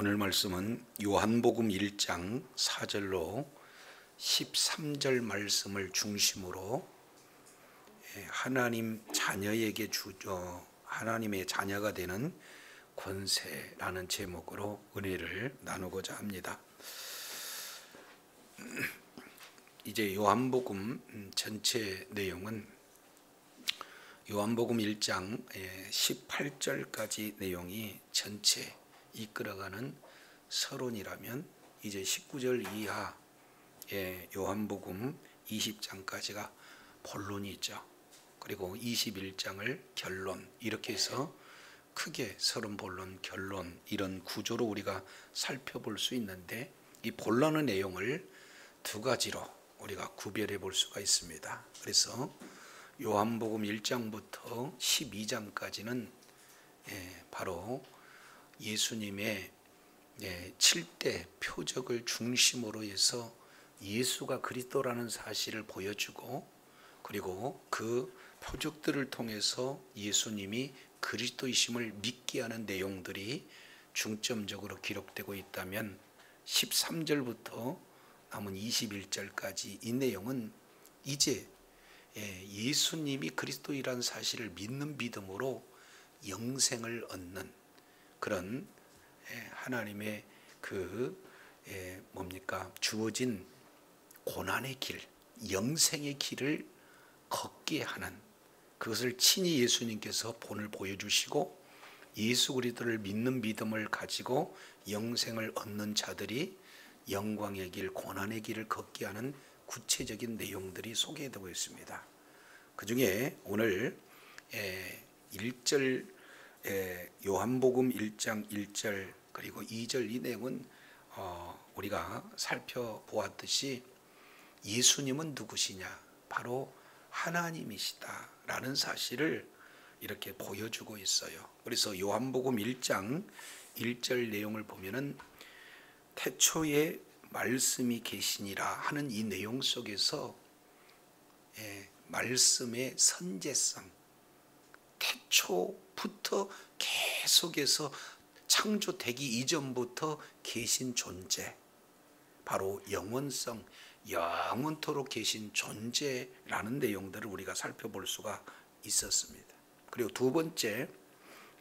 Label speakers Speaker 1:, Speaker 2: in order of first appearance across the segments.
Speaker 1: 오늘 말씀은 요한복음 1장 4절로 13절 말씀을 중심으로 하나님 자녀에게 하나님의 자녀가 되는 권세라는 제목으로 은혜를 나누고자 합니다. 이제 요한복음 전체 내용은 요한복음 1장 18절까지 내용이 전체 이끌어가는 서론이라면 이제 19절 이하의 요한복음 20장까지가 본론이 있죠. 그리고 21장을 결론, 이렇게 해서 크게 서론, 본론, 결론 이런 구조로 우리가 살펴볼 수 있는데, 이 본론의 내용을 두 가지로 우리가 구별해 볼 수가 있습니다. 그래서 요한복음 1장부터 12장까지는 바로 예수님의 7대 표적을 중심으로 해서 예수가 그리스도라는 사실을 보여주고, 그리고 그 표적들을 통해서 예수님이 그리스도이심을 믿게 하는 내용들이 중점적으로 기록되고 있다면, 13절부터 남은 21절까지 이 내용은 이제 예수님이 그리스도이라는 사실을 믿는 믿음으로 영생을 얻는 그런 하나님의 주어진 고난의 길, 영생의 길을 걷게 하는, 그것을 친히 예수님께서 본을 보여주시고, 예수 그리스도를 믿는 믿음을 가지고 영생을 얻는 자들이 영광의 길, 고난의 길을 걷게 하는 구체적인 내용들이 소개되고 있습니다. 그 중에 오늘 1절 요한복음 1장 1절 그리고 2절 이 내용은 우리가 살펴보았듯이 예수님은 누구시냐? 바로 하나님이시다 라는 사실을 이렇게 보여주고 있어요. 그래서 요한복음 1장 1절 내용을 보면은 태초에 말씀이 계시니라 하는 이 내용 속에서 말씀의 선제성, 태초부터 계속해서 창조되기 이전부터 계신 존재, 바로 영원성, 영원토록 계신 존재라는 내용들을 우리가 살펴볼 수가 있었습니다. 그리고 두 번째,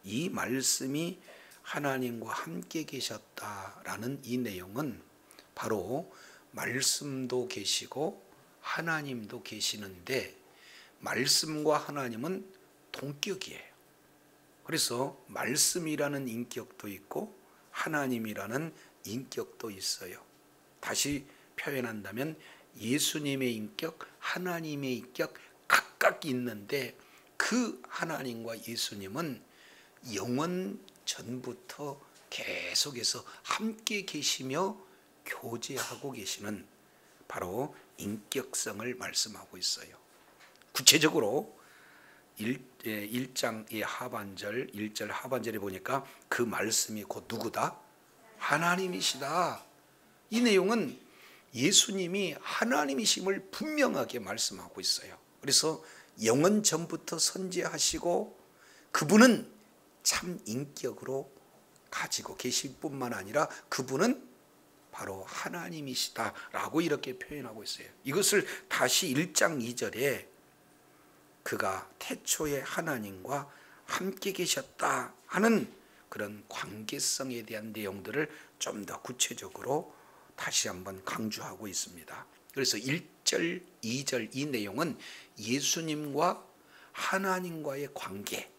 Speaker 1: 이 말씀이 하나님과 함께 계셨다라는 이 내용은 바로 말씀도 계시고 하나님도 계시는데, 말씀과 하나님은 동격이에요. 그래서 말씀이라는 인격도 있고 하나님이라는 인격도 있어요. 다시 표현한다면 예수님의 인격, 하나님의 인격 각각 있는데, 그 하나님과 예수님은 영원 전부터 계속해서 함께 계시며 교제하고 계시는 바로 인격성을 말씀하고 있어요. 구체적으로 1장의 하반절, 1절 하반절에 보니까 그 말씀이 곧 누구다? 하나님이시다. 이 내용은 예수님이 하나님이심을 분명하게 말씀하고 있어요. 그래서 영원 전부터 선지하시고 그분은 참 인격으로 가지고 계실 뿐만 아니라 그분은 바로 하나님이시다라고 이렇게 표현하고 있어요. 이것을 다시 1장 2절에 그가 태초에 하나님과 함께 계셨다 하는 그런 관계성에 대한 내용들을 좀 더 구체적으로 다시 한번 강조하고 있습니다. 그래서 1절, 2절 이 내용은 예수님과 하나님과의 관계,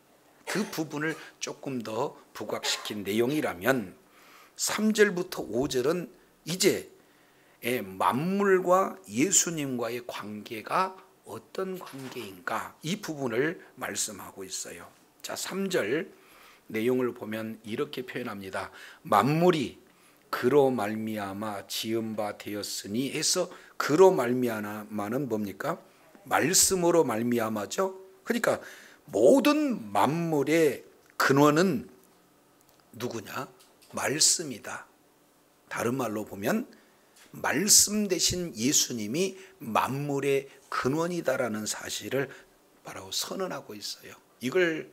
Speaker 1: 그 부분을 조금 더 부각시킨 내용이라면, 3절부터 5절은 이제 만물과 예수님과의 관계가 어떤 관계인가, 이 부분을 말씀하고 있어요. 자, 3절 내용을 보면 이렇게 표현합니다. 만물이 그로 말미암아 지은 바 되었으니 해서, 그로 말미암아는 뭡니까? 말씀으로 말미암아죠. 그러니까 모든 만물의 근원은 누구냐? 말씀이다. 다른 말로 보면 말씀 대신 예수님이 만물의 근원이다라는 사실을 바로 선언하고 있어요. 이걸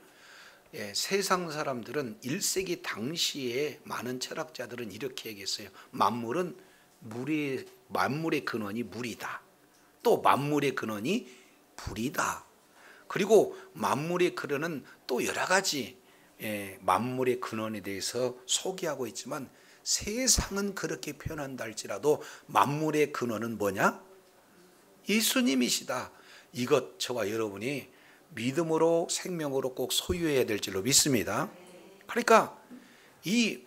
Speaker 1: 세상 사람들은 1세기 당시에 많은 철학자들은 이렇게 얘기했어요. 만물의 근원이 물이다. 또 만물의 근원이 불이다. 그리고 만물의 근원은 또 여러 가지 만물의 근원에 대해서 소개하고 있지만 세상은 그렇게 표현한다 할지라도 만물의 근원은 뭐냐? 예수님이시다. 이것 저와 여러분이 믿음으로 생명으로 꼭 소유해야 될 줄로 믿습니다. 그러니까 이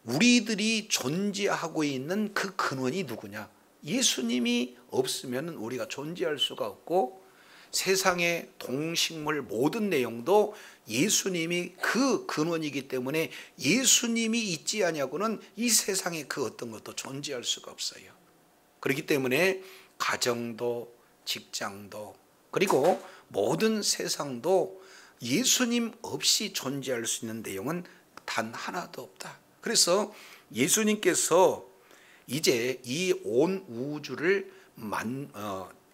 Speaker 1: 우리들이 존재하고 있는 그 근원이 누구냐? 예수님이 없으면 우리가 존재할 수가 없고 세상의 동식물 모든 내용도 예수님이 그 근원이기 때문에 예수님이 있지 아니하고는 이 세상에 그 어떤 것도 존재할 수가 없어요. 그렇기 때문에 가정도 직장도 그리고 모든 세상도 예수님 없이 존재할 수 있는 내용은 단 하나도 없다. 그래서 예수님께서 이제 이 온 우주를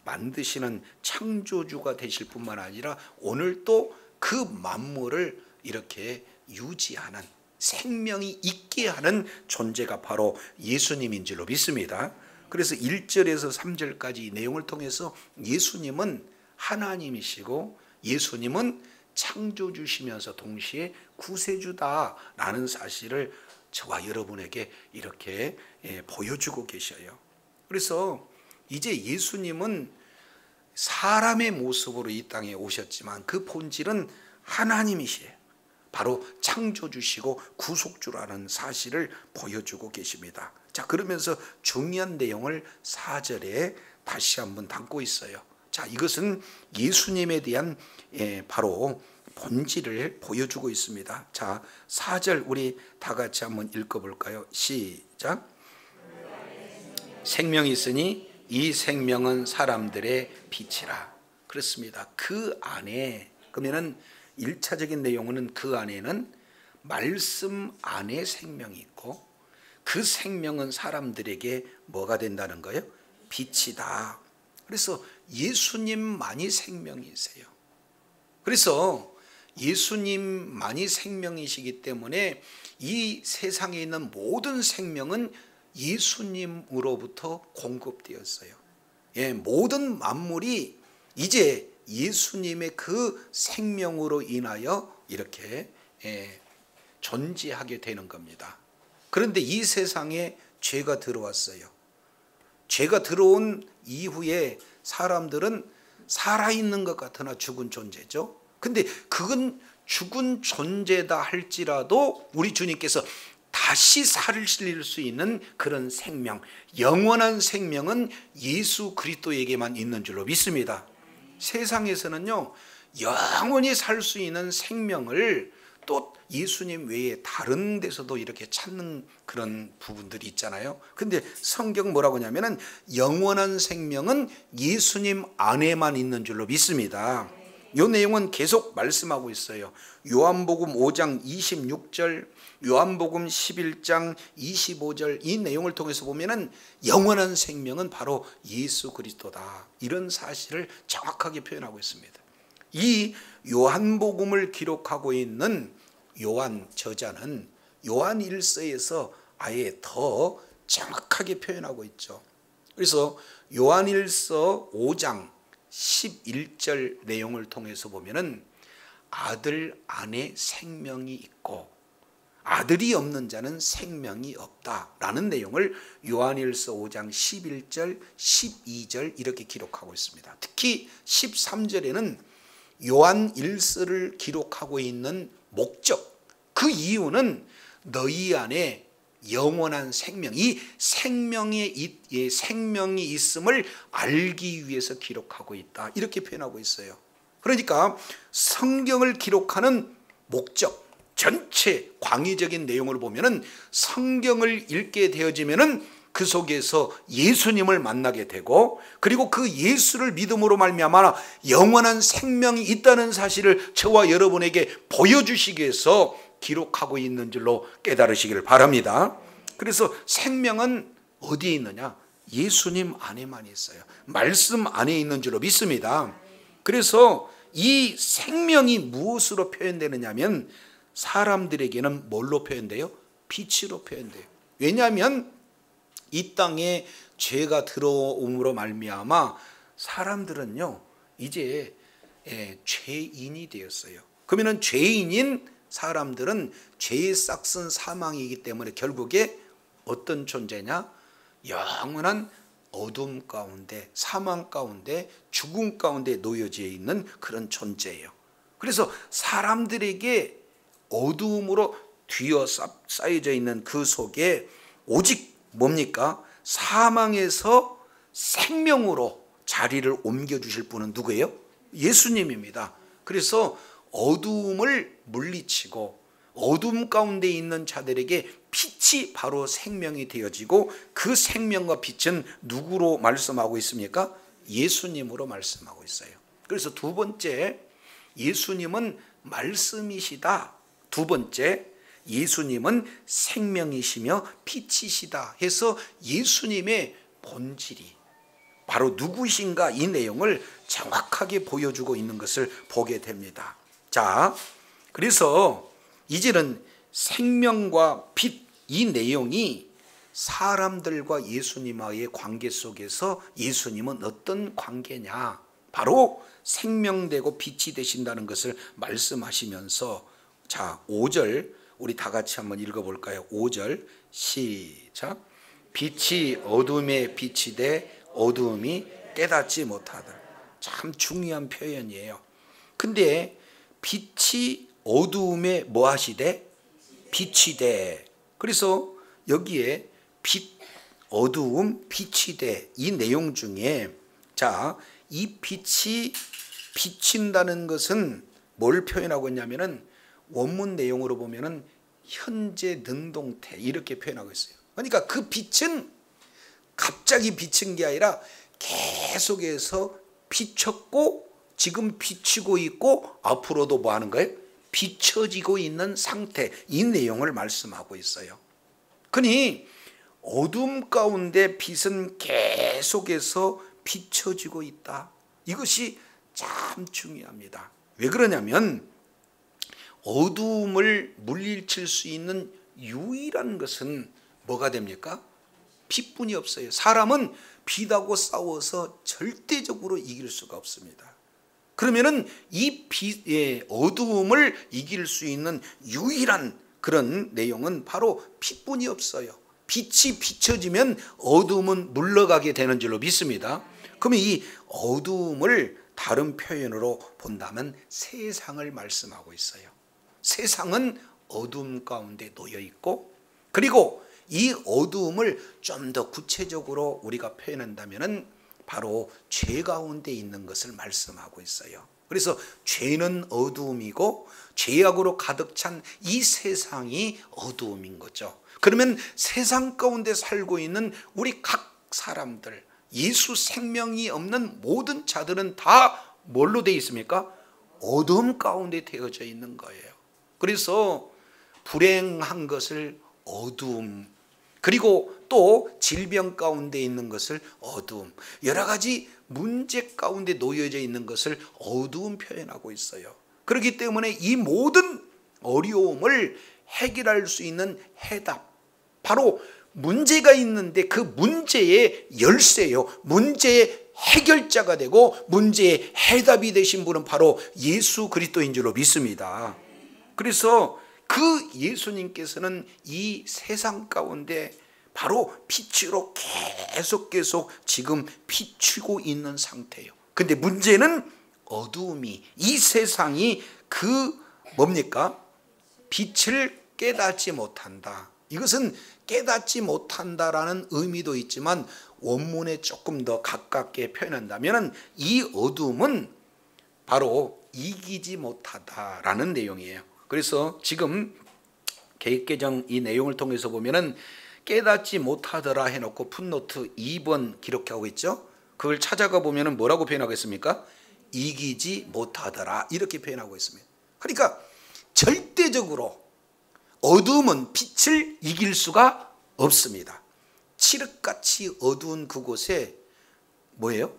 Speaker 1: 만드시는 창조주가 되실 뿐만 아니라 오늘 또 그 만물을 이렇게 유지하는 생명이 있게 하는 존재가 바로 예수님인 줄로 믿습니다. 그래서 1절에서 3절까지 이 내용을 통해서 예수님은 하나님이시고 예수님은 창조주시면서 동시에 구세주다라는 사실을 저와 여러분에게 이렇게 보여주고 계셔요. 그래서 이제 예수님은 사람의 모습으로 이 땅에 오셨지만 그 본질은 하나님이시에요. 바로 창조주시고 구속주라는 사실을 보여주고 계십니다. 자, 그러면서 중요한 내용을 4절에 다시 한번 담고 있어요. 자, 이것은 예수님에 대한 바로 본질을 보여주고 있습니다. 자, 4절 우리 다 같이 한번 읽어볼까요? 시작. 생명이 있으니 이 생명은 사람들의 빛이라. 그렇습니다. 그 안에 그러면은 1차적인 내용은 그 안에는 말씀 안에 생명이 있고 그 생명은 사람들에게 뭐가 된다는 거예요? 빛이다. 그래서 예수님만이 생명이세요. 그래서 예수님만이 생명이시기 때문에 이 세상에 있는 모든 생명은 예수님으로부터 공급되었어요. 모든 만물이 이제 예수님의 그 생명으로 인하여 이렇게 존재하게 되는 겁니다. 그런데 이 세상에 죄가 들어왔어요. 죄가 들어온 이후에 사람들은 살아있는 것 같으나 죽은 존재죠. 근데 그건 죽은 존재다 할지라도 우리 주님께서 다시 살릴 수 있는 그런 생명, 영원한 생명은 예수 그리스도에게만 있는 줄로 믿습니다. 세상에서는요, 영원히 살 수 있는 생명을 또 예수님 외에 다른 데서도 이렇게 찾는 그런 부분들이 있잖아요. 근데 성경 뭐라고 하냐면은 영원한 생명은 예수님 안에만 있는 줄로 믿습니다. 이 내용은 계속 말씀하고 있어요. 요한복음 5장 26절, 요한복음 11장 25절 이 내용을 통해서 보면은 영원한 생명은 바로 예수 그리스도다. 이런 사실을 정확하게 표현하고 있습니다. 이 요한복음을 기록하고 있는 요한 저자는 요한 1서에서 아예 더 정확하게 표현하고 있죠. 그래서 요한 1서 5장 11절 내용을 통해서 보면은 아들 안에 생명이 있고 아들이 없는 자는 생명이 없다라는 내용을 요한일서 5장 11절 12절 이렇게 기록하고 있습니다. 특히 13절에는 요한 1서를 기록하고 있는 목적, 그 이유는 너희 안에 영원한 생명, 이 생명이 있음을 알기 위해서 기록하고 있다. 이렇게 표현하고 있어요. 그러니까 성경을 기록하는 목적, 전체 광의적인 내용을 보면은 성경을 읽게 되어지면은 그 속에서 예수님을 만나게 되고 그리고 그 예수를 믿음으로 말미암아 영원한 생명이 있다는 사실을 저와 여러분에게 보여주시기 위해서 기록하고 있는 줄로 깨달으시기를 바랍니다. 그래서 생명은 어디에 있느냐? 예수님 안에만 있어요. 말씀 안에 있는 줄로 믿습니다. 그래서 이 생명이 무엇으로 표현되느냐 하면 사람들에게는 뭘로 표현돼요? 빛으로 표현돼요. 왜냐하면 이 땅에 죄가 들어옴으로 말미암아 사람들은요 이제 죄인이 되었어요. 그러면 죄인인 사람들은 죄의 싹슨 사망이기 때문에 결국에 어떤 존재냐? 영원한 어둠 가운데, 사망 가운데, 죽음 가운데 놓여져 있는 그런 존재예요. 그래서 사람들에게 어두움으로 뒤어싸여져 있는 그 속에 오직 뭡니까? 사망에서 생명으로 자리를 옮겨주실 분은 누구예요? 예수님입니다. 그래서 어두움을 물리치고 어둠 가운데 있는 자들에게 빛이 바로 생명이 되어지고 그 생명과 빛은 누구로 말씀하고 있습니까? 예수님으로 말씀하고 있어요. 그래서 두 번째, 예수님은 말씀이시다. 두 번째, 예수님은 생명이시며 빛이시다 해서 예수님의 본질이 바로 누구신가 이 내용을 정확하게 보여주고 있는 것을 보게 됩니다. 자, 그래서 이제는 생명과 빛 이 내용이 사람들과 예수님과의 관계 속에서 예수님은 어떤 관계냐, 바로 생명되고 빛이 되신다는 것을 말씀하시면서, 자 5절 우리 다 같이 한번 읽어볼까요? 5절 시작. 빛이 어둠에 빛이 돼 어둠이 깨닫지 못하더라. 참 중요한 표현이에요. 근데 빛이 어두움에 뭐 하시되? 빛이 돼. 그래서 여기에 빛, 어두움, 빛이 돼. 이 내용 중에 자, 이 빛이 비친다는 것은 뭘 표현하고 있냐면은 원문 내용으로 보면은 현재 능동태 이렇게 표현하고 있어요. 그러니까 그 빛은 갑자기 비친 게 아니라 계속해서 비쳤고 지금 비치고 있고 앞으로도 뭐 하는 거예요? 비춰지고 있는 상태, 이 내용을 말씀하고 있어요. 그러니 어둠 가운데 빛은 계속해서 비춰지고 있다. 이것이 참 중요합니다. 왜 그러냐면 어둠을 물리칠 수 있는 유일한 것은 뭐가 됩니까? 빛뿐이 없어요. 사람은 빛하고 싸워서 절대적으로 이길 수가 없습니다. 그러면은 이 빛의 어두움을 이길 수 있는 유일한 그런 내용은 바로 빛뿐이 없어요. 빛이 비춰지면 어두움은 물러가게 되는 줄로 믿습니다. 그러면 이 어두움을 다른 표현으로 본다면 세상을 말씀하고 있어요. 세상은 어두움 가운데 놓여 있고, 그리고 이 어두움을 좀 더 구체적으로 우리가 표현한다면은 바로 죄 가운데 있는 것을 말씀하고 있어요. 그래서 죄는 어두움이고 죄악으로 가득 찬 이 세상이 어두움인 거죠. 그러면 세상 가운데 살고 있는 우리 각 사람들, 예수 생명이 없는 모든 자들은 다 뭘로 되어 있습니까? 어두움 가운데 되어져 있는 거예요. 그래서 불행한 것을 어두움, 그리고 또 질병 가운데 있는 것을 어두움, 여러 가지 문제 가운데 놓여져 있는 것을 어두움 표현하고 있어요. 그렇기 때문에 이 모든 어려움을 해결할 수 있는 해답, 바로 문제가 있는데 그 문제의 열쇠요, 문제의 해결자가 되고 문제의 해답이 되신 분은 바로 예수 그리스도인 줄로 믿습니다. 그래서 그 예수님께서는 이 세상 가운데 바로 빛으로 계속 지금 비추고 있는 상태예요. 근데 문제는 어두움이, 이 세상이 그 뭡니까? 빛을 깨닫지 못한다. 이것은 깨닫지 못한다라는 의미도 있지만 원문에 조금 더 가깝게 표현한다면 이 어두움은 바로 이기지 못하다라는 내용이에요. 그래서 지금 개획개정 이 내용을 통해서 보면은 깨닫지 못하더라 해놓고 풋노트 2번 기록하고 있죠. 그걸 찾아가 보면은 뭐라고 표현하고 있습니까? 이기지 못하더라 이렇게 표현하고 있습니다. 그러니까 절대적으로 어두움은 빛을 이길 수가 없습니다. 칠흑같이 어두운 그곳에 뭐예요?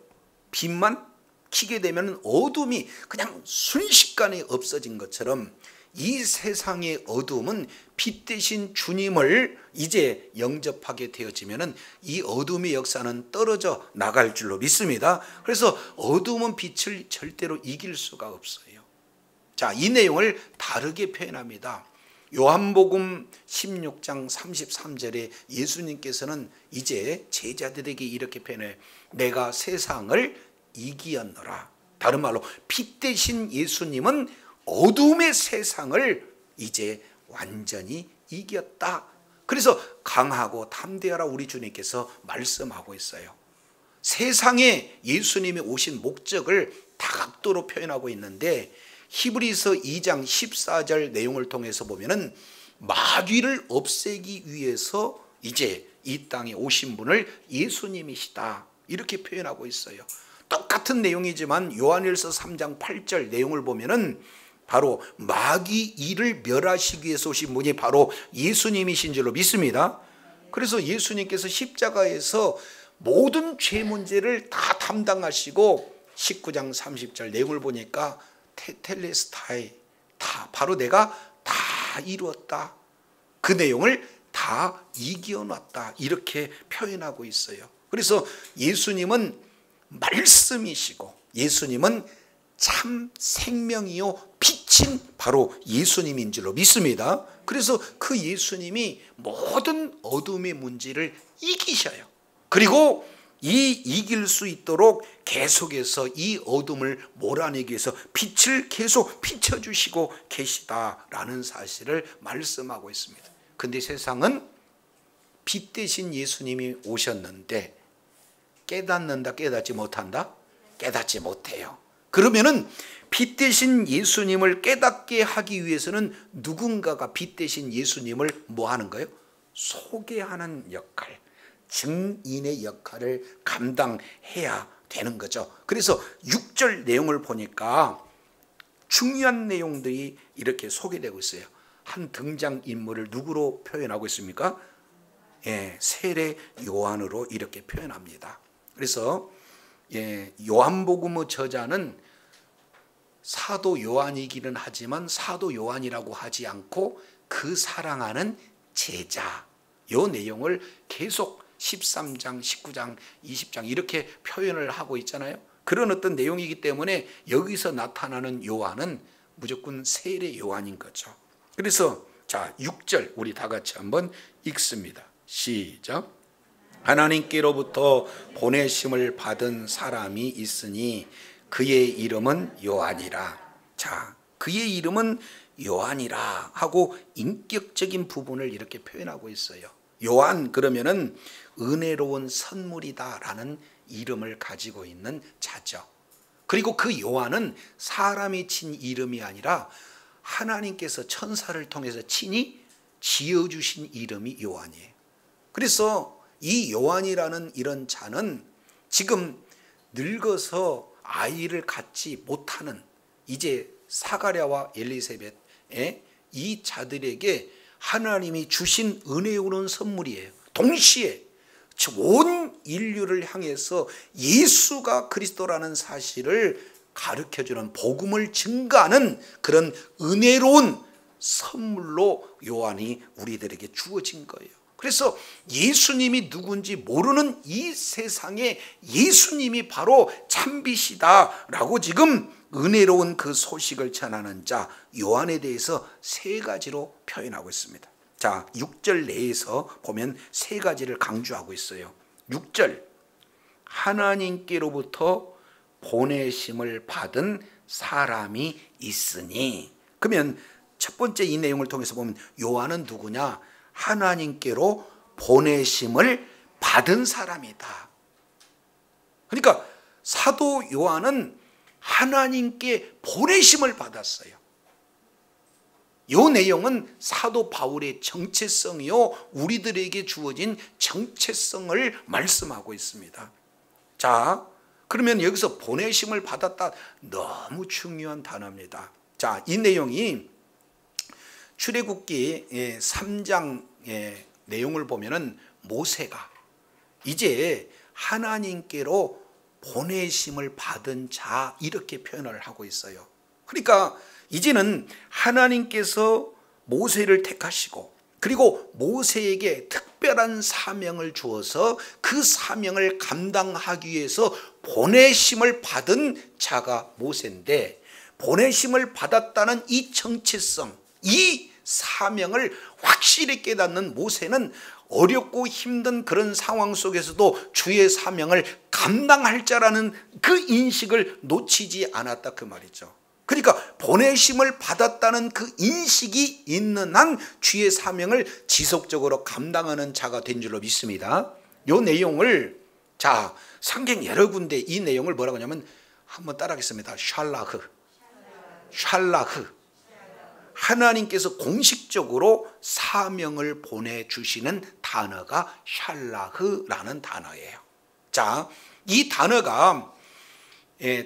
Speaker 1: 빛만 키게 되면 어둠이 그냥 순식간에 없어진 것처럼 이 세상의 어둠은 빛 대신 주님을 이제 영접하게 되어지면 이 어둠의 역사는 떨어져 나갈 줄로 믿습니다. 그래서 어둠은 빛을 절대로 이길 수가 없어요. 자, 이 내용을 다르게 표현합니다. 요한복음 16장 33절에 예수님께서는 이제 제자들에게 이렇게 표현해요. 내가 세상을 이기었노라. 다른 말로 빛 대신 예수님은 어둠의 세상을 이제 완전히 이겼다. 그래서 강하고 담대하라 우리 주님께서 말씀하고 있어요. 세상에 예수님이 오신 목적을 다각도로 표현하고 있는데 히브리서 2장 14절 내용을 통해서 보면은 마귀를 없애기 위해서 이제 이 땅에 오신 분을 예수님이시다 이렇게 표현하고 있어요. 똑같은 내용이지만 요한일서 3장 8절 내용을 보면은 바로 마귀 일을 멸하시기 위해서 오신 분이 바로 예수님이신 줄로 믿습니다. 그래서 예수님께서 십자가에서 모든 죄 문제를 다 담당하시고 19장 30절 내용을 보니까 테텔레스타이 다 바로 내가 다 이루었다. 그 내용을 다 이겨놨다. 이렇게 표현하고 있어요. 그래서 예수님은 말씀이시고 예수님은 참 생명이요 빛인 바로 예수님인 줄로 믿습니다. 그래서 그 예수님이 모든 어둠의 문제를 이기셔요. 그리고 이 이길 수 있도록 계속해서 이 어둠을 몰아내기 위해서 빛을 계속 비춰주시고 계시다라는 사실을 말씀하고 있습니다. 근데 세상은 빛 대신 예수님이 오셨는데 깨닫는다 깨닫지 못한다? 깨닫지 못해요. 그러면은 빛 대신 예수님을 깨닫게 하기 위해서는 누군가가 빛 대신 예수님을 뭐 하는 거예요? 소개하는 역할, 증인의 역할을 감당해야 되는 거죠. 그래서 6절 내용을 보니까 중요한 내용들이 이렇게 소개되고 있어요. 한 등장인물을 누구로 표현하고 있습니까? 세례 요한으로 이렇게 표현합니다. 그래서 요한복음의 저자는 사도 요한이기는 하지만 사도 요한이라고 하지 않고 그 사랑하는 제자, 요 내용을 계속 13장, 19장, 20장 이렇게 표현을 하고 있잖아요. 그런 어떤 내용이기 때문에 여기서 나타나는 요한은 무조건 세례 요한인 거죠. 그래서 자 6절 우리 다 같이 한번 읽습니다. 시작. 하나님께로부터 보내심을 받은 사람이 있으니 그의 이름은 요한이라. 자, 그의 이름은 요한이라 하고 인격적인 부분을 이렇게 표현하고 있어요. 요한 그러면은 은혜로운 선물이다라는 이름을 가지고 있는 자죠. 그리고 그 요한은 사람이 친 이름이 아니라 하나님께서 천사를 통해서 친히 지어주신 이름이 요한이에요. 그래서 이 요한이라는 이런 자는 지금 늙어서 아이를 갖지 못하는 이제 사가랴와 엘리사벳의 이 자들에게 하나님이 주신 은혜로운 선물이에요. 동시에 온 인류를 향해서 예수가 그리스도라는 사실을 가르쳐주는 복음을 증가하는 그런 은혜로운 선물로 요한이 우리들에게 주어진 거예요. 그래서 예수님이 누군지 모르는 이 세상에 예수님이 바로 참빛이다라고 지금 은혜로운 그 소식을 전하는 자 요한에 대해서 세 가지로 표현하고 있습니다. 자, 6절 내에서 보면 세 가지를 강조하고 있어요. 6절 하나님께로부터 보내심을 받은 사람이 있으니, 그러면 첫 번째 이 내용을 통해서 보면 요한은 누구냐? 하나님께로 보내심을 받은 사람이다. 그러니까 사도 요한은 하나님께 보내심을 받았어요. 이 내용은 사도 바울의 정체성이요 우리들에게 주어진 정체성을 말씀하고 있습니다. 자, 그러면 여기서 보내심을 받았다, 너무 중요한 단어입니다. 자, 이 내용이 출애굽기 3장의 내용을 보면은 모세가 이제 하나님께로 보내심을 받은 자 이렇게 표현을 하고 있어요. 그러니까 이제는 하나님께서 모세를 택하시고 그리고 모세에게 특별한 사명을 주어서 그 사명을 감당하기 위해서 보내심을 받은 자가 모세인데, 보내심을 받았다는 이 정체성, 이 사명을 확실히 깨닫는 모세는 어렵고 힘든 그런 상황 속에서도 주의 사명을 감당할 자라는 그 인식을 놓치지 않았다 그 말이죠. 그러니까 보내심을 받았다는 그 인식이 있는 한 주의 사명을 지속적으로 감당하는 자가 된 줄로 믿습니다. 이 내용을 자 성경 여러 군데 이 내용을 뭐라고 하냐면 한번 따라하겠습니다. 샬라흐. 하나님께서 공식적으로 사명을 보내주시는 단어가 샬라흐라는 단어예요. 자, 이 단어가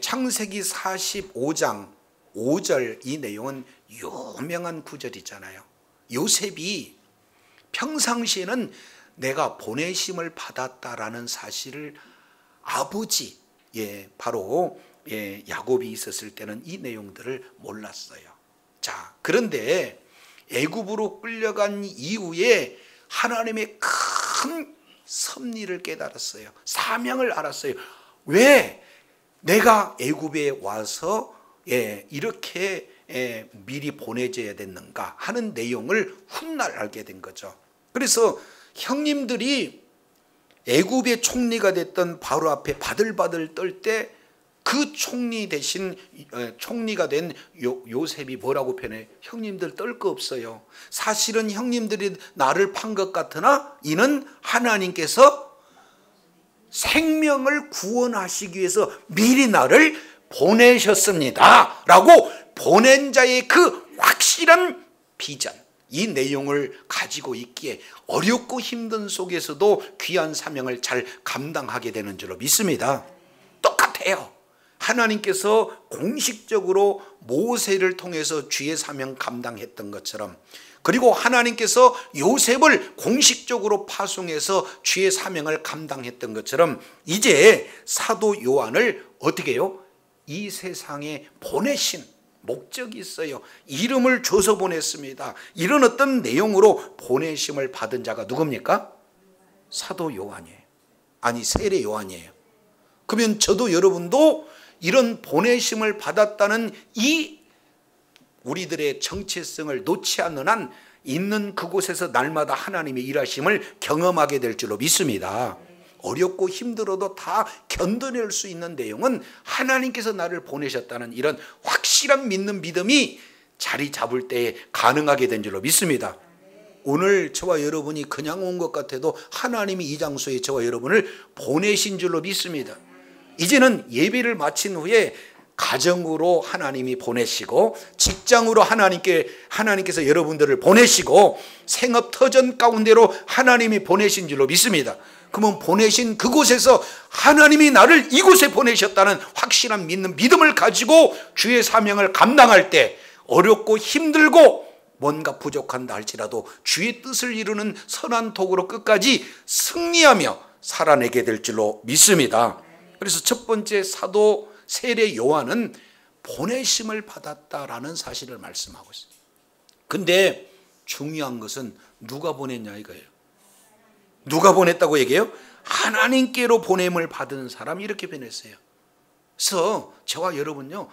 Speaker 1: 창세기 45장 5절 이 내용은 유명한 구절이잖아요. 요셉이 평상시에는 내가 보내심을 받았다라는 사실을 아버지 바로 야곱이 있었을 때는 이 내용들을 몰랐어요. 자, 그런데 애굽으로 끌려간 이후에 하나님의 큰 섭리를 깨달았어요. 사명을 알았어요. 왜 내가 애굽에 와서 이렇게 미리 보내줘야 됐는가 하는 내용을 훗날 알게 된 거죠. 그래서 형님들이 애굽의 총리가 됐던 바로 앞에 바들바들 떨 때 그 총리 대신 총리가 된 요셉이 뭐라고 표현해? 형님들 떨 거 없어요. 사실은 형님들이 나를 판 것 같으나 이는 하나님께서 생명을 구원하시기 위해서 미리 나를 보내셨습니다 라고 보낸 자의 그 확실한 비전, 이 내용을 가지고 있기에 어렵고 힘든 속에서도 귀한 사명을 잘 감당하게 되는 줄로 믿습니다. 똑같아요. 하나님께서 공식적으로 모세를 통해서 주의 사명 감당했던 것처럼, 그리고 하나님께서 요셉을 공식적으로 파송해서 주의 사명을 감당했던 것처럼 이제 사도 요한을 어떻게 해요? 이 세상에 보내신 목적이 있어요. 이름을 줘서 보냈습니다. 이런 어떤 내용으로 보내심을 받은 자가 누굽니까? 사도 요한이에요. 아니 세례 요한이에요. 그러면 저도 여러분도 이런 보내심을 받았다는 이 우리들의 정체성을 놓지 않는 한 있는 그곳에서 날마다 하나님의 일하심을 경험하게 될 줄로 믿습니다. 어렵고 힘들어도 다 견뎌낼 수 있는 내용은 하나님께서 나를 보내셨다는 이런 확실한 믿는 믿음이 자리 잡을 때에 가능하게 된 줄로 믿습니다. 오늘 저와 여러분이 그냥 온 것 같아도 하나님이 이 장소에 저와 여러분을 보내신 줄로 믿습니다. 이제는 예배를 마친 후에 가정으로 하나님이 보내시고 직장으로 하나님께서 여러분들을 보내시고 생업터전 가운데로 하나님이 보내신 줄로 믿습니다. 그러면 보내신 그곳에서 하나님이 나를 이곳에 보내셨다는 확실한 믿는 믿음을 가지고 주의 사명을 감당할 때 어렵고 힘들고 뭔가 부족한다 할지라도 주의 뜻을 이루는 선한 도구로 끝까지 승리하며 살아내게 될 줄로 믿습니다. 그래서 첫 번째 사도 세례 요한은 보내심을 받았다라는 사실을 말씀하고 있어요. 근데 중요한 것은 누가 보냈냐 이거예요. 누가 보냈다고 얘기해요? 하나님께로 보냄을 받은 사람 이렇게 보냈어요. 그래서 저와 여러분요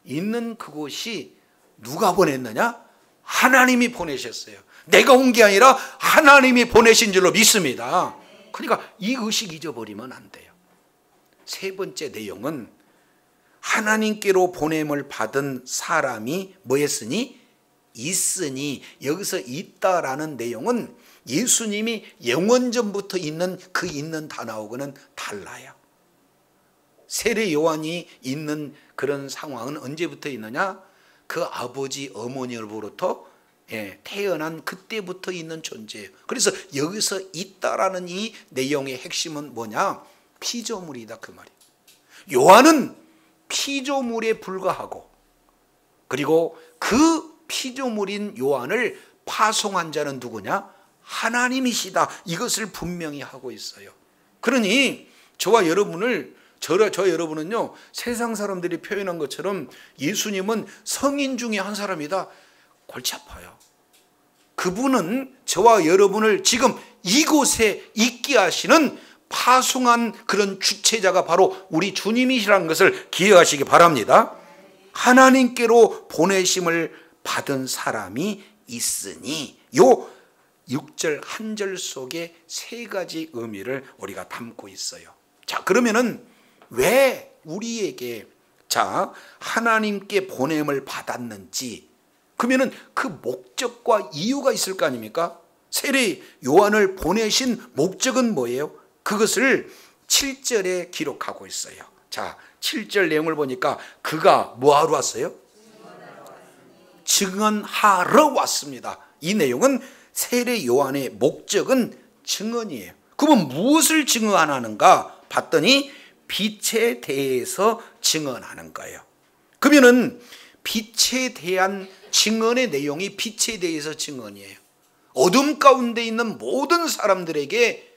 Speaker 1: 있는 그곳이 누가 보냈느냐? 하나님이 보내셨어요. 내가 온 게 아니라 하나님이 보내신 줄로 믿습니다. 그러니까 이 의식 잊어버리면 안 돼요. 세 번째 내용은 하나님께로 보냄을 받은 사람이 뭐였으니? 있으니. 여기서 있다라는 내용은 예수님이 영원전부터 있는 그 있는 단어하고는 달라요. 세례 요한이 있는 그런 상황은 언제부터 있느냐? 그 아버지 어머니로부터 태어난 그때부터 있는 존재예요. 그래서 여기서 있다라는 이 내용의 핵심은 뭐냐? 피조물이다 그 말이에요. 요한은 피조물에 불과하고 그리고 그 피조물인 요한을 파송한 자는 누구냐? 하나님이시다. 이것을 분명히 하고 있어요. 그러니 저와 여러분을 저 여러분은요, 세상 사람들이 표현한 것처럼 예수님은 성인 중에 한 사람이다. 골치 아파요. 그분은 저와 여러분을 지금 이곳에 있게 하시는 파송한 그런 주체자가 바로 우리 주님이시라는 것을 기억하시기 바랍니다. 하나님께로 보내심을 받은 사람이 있으니, 요 6절 한 절 속에 세 가지 의미를 우리가 담고 있어요. 자, 그러면은 왜 우리에게 하나님께 보냄을 받았는지, 그러면은 그 목적과 이유가 있을 거 아닙니까? 세례 요한을 보내신 목적은 뭐예요? 그것을 7절에 기록하고 있어요. 자, 7절 내용을 보니까 그가 뭐하러 왔어요? 증언하러 왔습니다. 이 내용은 세례 요한의 목적은 증언이에요. 그러면 무엇을 증언하는가 봤더니 빛에 대해서 증언하는 거예요. 그러면은 빛에 대한 증언의 내용이 빛에 대해서 증언이에요. 어둠 가운데 있는 모든 사람들에게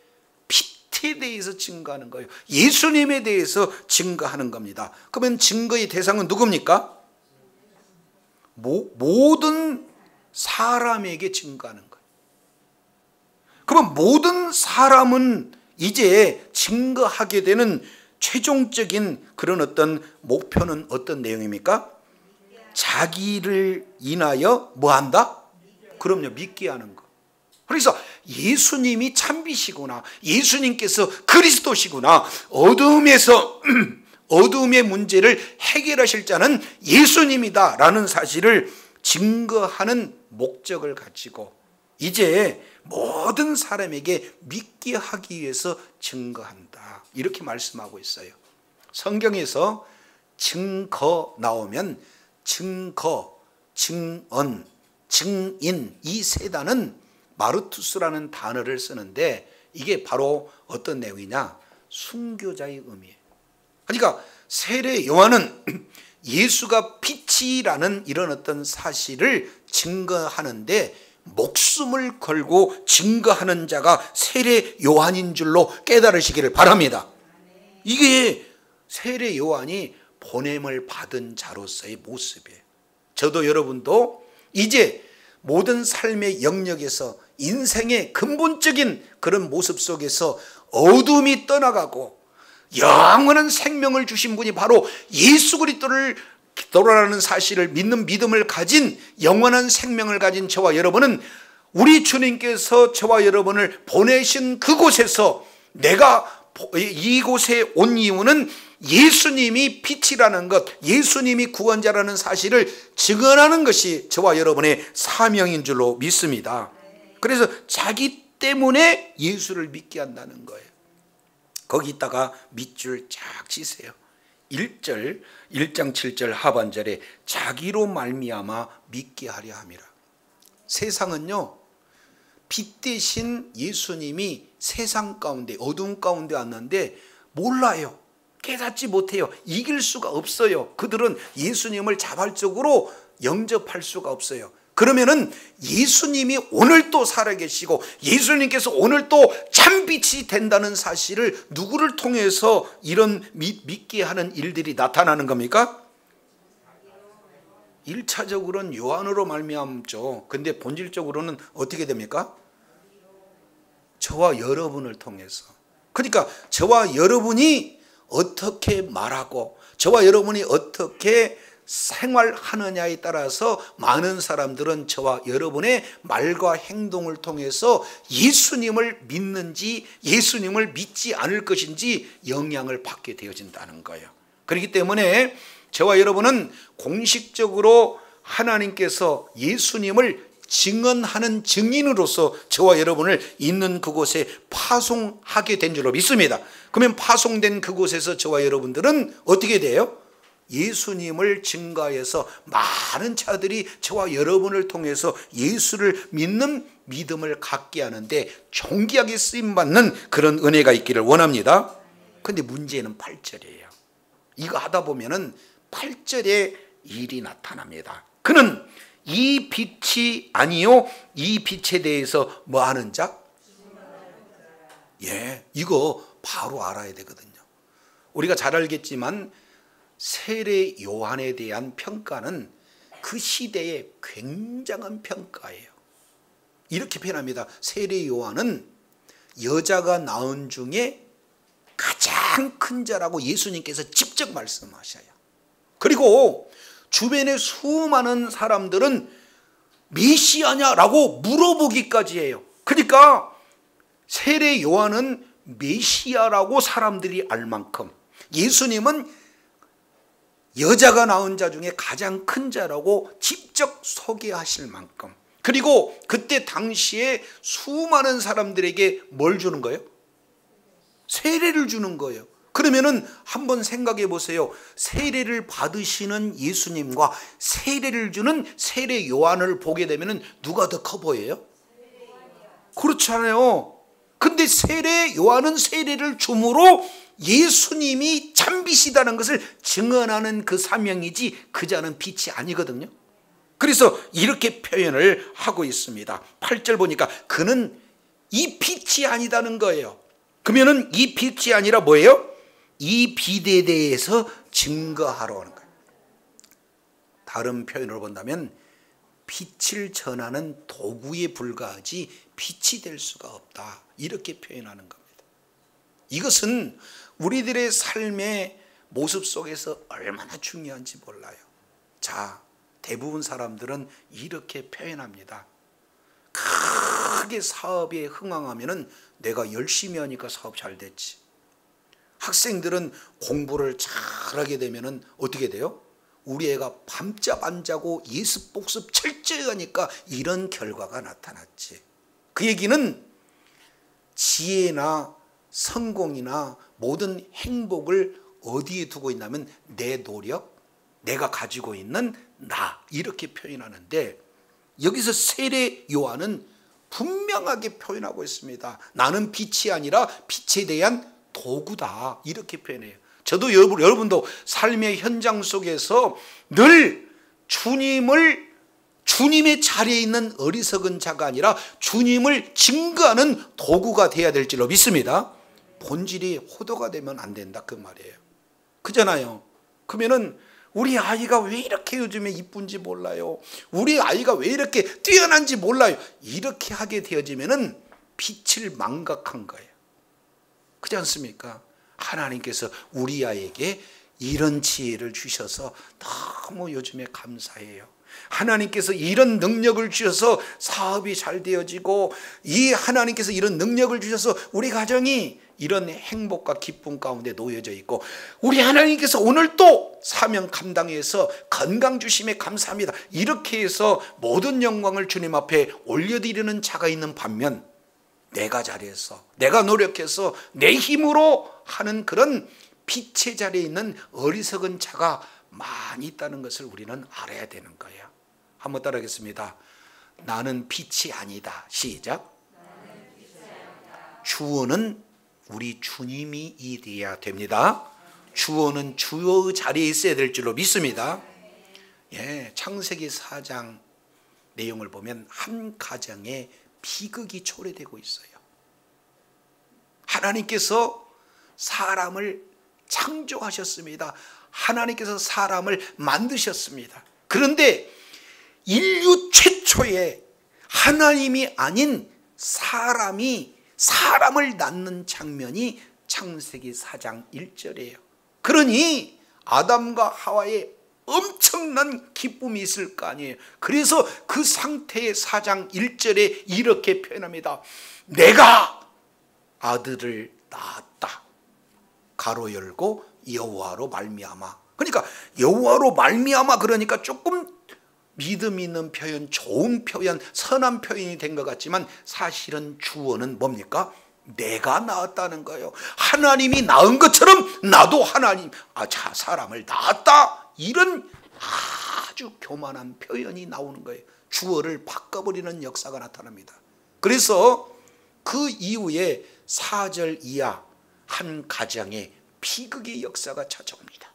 Speaker 1: 빛에 대해서 증거하는 거예요. 예수님에 대해서 증거하는 겁니다. 그러면 증거의 대상은 누굽니까? 모든 사람에게 증거하는 거예요. 그러면 모든 사람은 이제 증거하게 되는 최종적인 그런 어떤 목표는 어떤 내용입니까? 자기를 인하여 뭐한다? 그럼요, 믿게 하는 거. 그래서 예수님이 참비시구나, 예수님께서 그리스도시구나, 어둠의 문제를 해결하실 자는 예수님이다 라는 사실을 증거하는 목적을 가지고 이제 모든 사람에게 믿게 하기 위해서 증거한다, 이렇게 말씀하고 있어요. 성경에서 증거 나오면 증거, 증언, 증인, 이 세 단은 마르투스라는 단어를 쓰는데 이게 바로 어떤 내용이냐? 순교자의 의미예요. 그러니까 세례 요한은 예수가 빛이라는 이런 어떤 사실을 증거하는데 목숨을 걸고 증거하는 자가 세례 요한인 줄로 깨달으시기를 바랍니다. 이게 세례 요한이 보냄을 받은 자로서의 모습이에요. 저도 여러분도 이제 모든 삶의 영역에서 인생의 근본적인 그런 모습 속에서 어둠이 떠나가고 영원한 생명을 주신 분이 바로 예수 그리스도라는 사실을 믿는 믿음을 가진, 영원한 생명을 가진 저와 여러분은 우리 주님께서 저와 여러분을 보내신 그곳에서 내가 이곳에 온 이유는 예수님이 빛이라는 것, 예수님이 구원자라는 사실을 증언하는 것이 저와 여러분의 사명인 줄로 믿습니다. 그래서 자기 때문에 예수를 믿게 한다는 거예요. 거기다가 밑줄 쫙 치세요. 1장 7절 하반절에 자기로 말미암아 믿게 하려 함이라. 세상은요, 빛 대신 예수님이 세상 가운데, 어둠 가운데 왔는데 몰라요. 깨닫지 못해요. 이길 수가 없어요. 그들은 예수님을 자발적으로 영접할 수가 없어요. 그러면은 예수님이 오늘 또 살아계시고 예수님께서 오늘 또 참빛이 된다는 사실을 누구를 통해서 이런 믿게 하는 일들이 나타나는 겁니까? 1차적으로는 요한으로 말미암죠. 근데 본질적으로는 어떻게 됩니까? 저와 여러분을 통해서. 그러니까 저와 여러분이 어떻게 말하고 저와 여러분이 어떻게 생활하느냐에 따라서 많은 사람들은 저와 여러분의 말과 행동을 통해서 예수님을 믿는지 예수님을 믿지 않을 것인지 영향을 받게 되어진다는 거예요. 그렇기 때문에 저와 여러분은 공식적으로 하나님께서 예수님을 증언하는 증인으로서 저와 여러분을 있는 그곳에 파송하게 된 줄로 믿습니다. 그러면 파송된 그곳에서 저와 여러분들은 어떻게 돼요? 예수님을 증거해서 많은 자들이 저와 여러분을 통해서 예수를 믿는 믿음을 갖게 하는데 존귀하게 쓰임받는 그런 은혜가 있기를 원합니다. 그런데 문제는 8절이에요. 이거 하다 보면은 8절에 일이 나타납니다. 그는 이 빛이 아니요 이 빛에 대해서 뭐 하는 자? 예, 이거 바로 알아야 되거든요. 우리가 잘 알겠지만 세례 요한에 대한 평가는 그 시대의 굉장한 평가예요. 이렇게 표현합니다. 세례 요한은 여자가 낳은 중에 가장 큰 자라고 예수님께서 직접 말씀하셔요. 그리고 주변의 수많은 사람들은 메시아냐라고 물어보기까지 해요. 그러니까 세례 요한은 메시아라고 사람들이 알 만큼, 예수님은 여자가 낳은 자 중에 가장 큰 자라고 직접 소개하실 만큼, 그리고 그때 당시에 수많은 사람들에게 뭘 주는 거예요? 세례를 주는 거예요. 그러면은 한번 생각해 보세요. 세례를 받으시는 예수님과 세례를 주는 세례 요한을 보게 되면은 누가 더 커 보여요? 그렇잖아요. 근데 세례 요한은 세례를 줌으로 예수님이 참빛이라는 것을 증언하는 그 사명이지 그 자는 빛이 아니거든요. 그래서 이렇게 표현을 하고 있습니다. 8절 보니까 그는 이 빛이 아니다는 거예요. 그러면은 이 빛이 아니라 뭐예요? 이 빛에 대해서 증거하러 오는 거예요. 다른 표현으로 본다면 빛을 전하는 도구에 불과하지 빛이 될 수가 없다, 이렇게 표현하는 겁니다. 이것은 우리들의 삶의 모습 속에서 얼마나 중요한지 몰라요. 자, 대부분 사람들은 이렇게 표현합니다. 크게 사업에 흥황하면은 내가 열심히 하니까 사업 잘 됐지. 학생들은 공부를 잘하게 되면은 어떻게 돼요? 우리 애가 밤잠 안 자고 예습 복습 철저히 하니까 이런 결과가 나타났지. 그 얘기는 지혜나 성공이나 모든 행복을 어디에 두고 있냐면 내 노력, 내가 가지고 있는 나, 이렇게 표현하는데 여기서 세례 요한은 분명하게 표현하고 있습니다. 나는 빛이 아니라 빛에 대한 도구다, 이렇게 표현해요. 저도 여러분도 삶의 현장 속에서 늘 주님의 자리에 있는 어리석은 자가 아니라 주님을 증거하는 도구가 돼야 될 줄로 믿습니다. 본질이 호도가 되면 안 된다, 그 말이에요. 그잖아요. 그러면은 우리 아이가 왜 이렇게 요즘에 이쁜지 몰라요. 우리 아이가 왜 이렇게 뛰어난지 몰라요. 이렇게 하게 되어지면은 빛을 망각한 거예요. 그렇지 않습니까? 하나님께서 우리 아이에게 이런 지혜를 주셔서 너무 요즘에 감사해요. 하나님께서 이런 능력을 주셔서 사업이 잘 되어지고, 하나님께서 이런 능력을 주셔서 우리 가정이 이런 행복과 기쁨 가운데 놓여져 있고, 우리 하나님께서 오늘 또 사명 감당해서 건강 주심에 감사합니다, 이렇게 해서 모든 영광을 주님 앞에 올려드리는 자가 있는 반면, 내가 잘해서, 내가 노력해서 내 힘으로 하는 그런 빛의 자리에 있는 어리석은 자가 많이 있다는 것을 우리는 알아야 되는 거예요. 한번 따라하겠습니다. 나는 빛이 아니다. 시작. 주어는 우리 주님이 돼야 됩니다. 주어는 주어의 자리에 있어야 될 줄로 믿습니다. 예, 창세기 4장 내용을 보면 한 가정에 비극이 초래되고 있어요. 하나님께서 사람을 창조하셨습니다. 하나님께서 사람을 만드셨습니다. 그런데 인류 최초의 하나님이 아닌 사람이 사람을 낳는 장면이 창세기 4장 1절이에요. 그러니 아담과 하와의 엄청난 기쁨이 있을 거 아니에요. 그래서 그 상태의 4장 1절에 이렇게 표현합니다. 내가 아들을 낳았다. 가로 열고 여호와로 말미암아. 그러니까 여호와로 말미암아, 그러니까 조금 믿음 있는 표현, 좋은 표현, 선한 표현이 된 것 같지만 사실은 주어는 뭡니까? 내가 낳았다는 거예요. 하나님이 낳은 것처럼 나도 사람을 낳았다, 이런 아주 교만한 표현이 나오는 거예요. 주어를 바꿔버리는 역사가 나타납니다. 그래서 그 이후에 4절 이하 한 가정에 비극의 역사가 찾아옵니다.